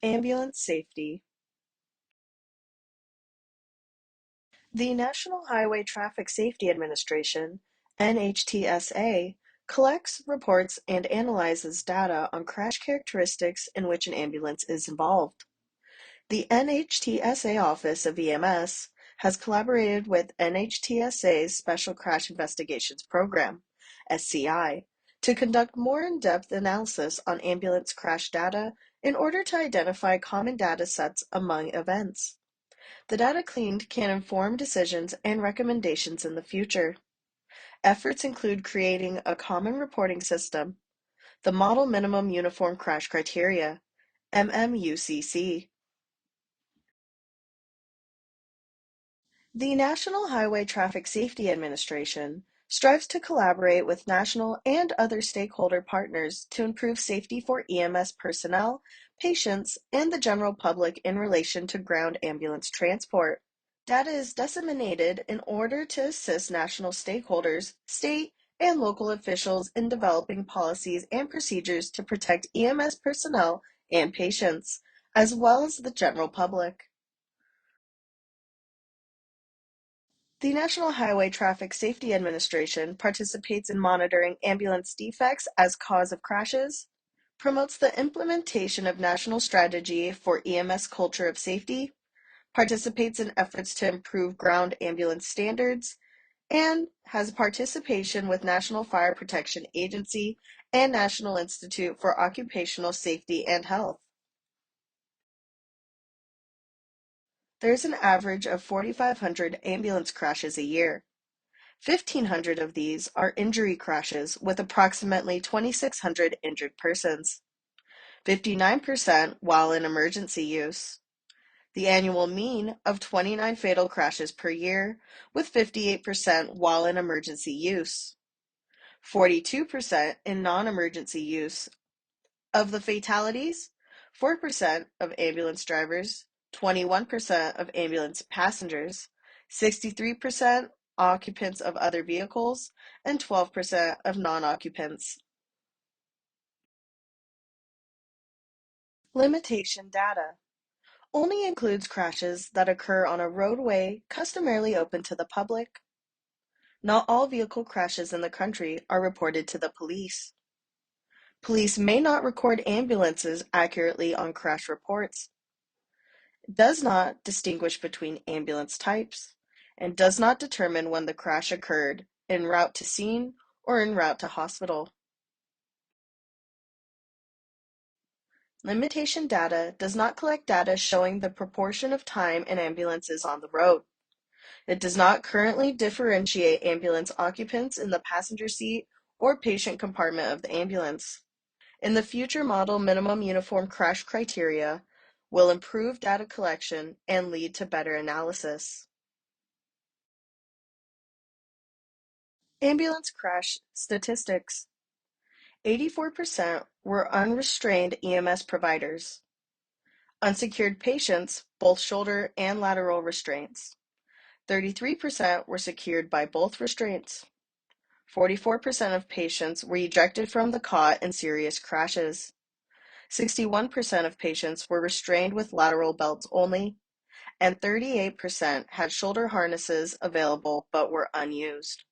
Ambulance safety. The National Highway Traffic Safety Administration, NHTSA, collects, reports, and analyzes data on crash characteristics in which an ambulance is involved. The NHTSA Office of EMS has collaborated with NHTSA's Special Crash Investigations Program, SCI, to conduct more in-depth analysis on ambulance crash data in order to identify common data sets among events. The data cleaned can inform decisions and recommendations in the future. Efforts include creating a common reporting system, the Model Minimum Uniform Crash Criteria, MMUCC. The National Highway Traffic Safety Administration strives to collaborate with national and other stakeholder partners to improve safety for EMS personnel, patients, and the general public in relation to ground ambulance transport. Data is disseminated in order to assist national stakeholders, state and local officials in developing policies and procedures to protect EMS personnel and patients, as well as the general public. The National Highway Traffic Safety Administration participates in monitoring ambulance defects as cause of crashes, promotes the implementation of national strategy for EMS culture of safety, participates in efforts to improve ground ambulance standards, and has participation with National Fire Protection Agency and National Institute for Occupational Safety and Health. There's an average of 4,500 ambulance crashes a year. 1,500 of these are injury crashes with approximately 2,600 injured persons, 59% while in emergency use. The annual mean of 29 fatal crashes per year, with 58% while in emergency use, 42% in non-emergency use. Of the fatalities, 4% of ambulance drivers, 21% of ambulance passengers, 63% occupants of other vehicles, and 12% of non-occupants. Limitation data only includes crashes that occur on a roadway customarily open to the public. Not all vehicle crashes in the country are reported to the police. Police may not record ambulances accurately on crash reports, does not distinguish between ambulance types, and does not determine when the crash occurred, en route to scene or en route to hospital. Limitation data does not collect data showing the proportion of time an ambulance is on the road. It does not currently differentiate ambulance occupants in the passenger seat or patient compartment of the ambulance. In the future model minimum uniform crash criteria will improve data collection and lead to better analysis. Ambulance crash statistics. 84% were unrestrained EMS providers. Unsecured patients, both shoulder and lateral restraints. 33% were secured by both restraints. 44% of patients were ejected from the cot in serious crashes. 61% of patients were restrained with lateral belts only, and 38% had shoulder harnesses available but were unused.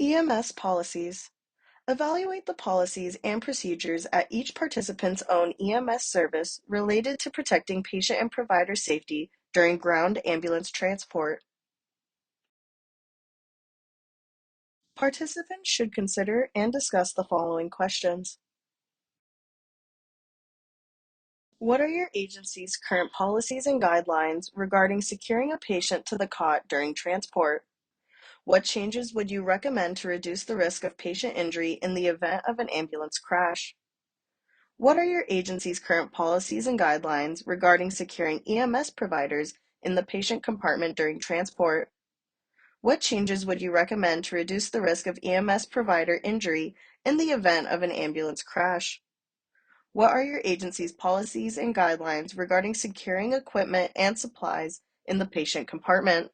EMS policies. Evaluate the policies and procedures at each participant's own EMS service related to protecting patient and provider safety during ground ambulance transport. Participants should consider and discuss the following questions. What are your agency's current policies and guidelines regarding securing a patient to the cot during transport? What changes would you recommend to reduce the risk of patient injury in the event of an ambulance crash? What are your agency's current policies and guidelines regarding securing EMS providers in the patient compartment during transport? What changes would you recommend to reduce the risk of EMS provider injury in the event of an ambulance crash? What are your agency's policies and guidelines regarding securing equipment and supplies in the patient compartment?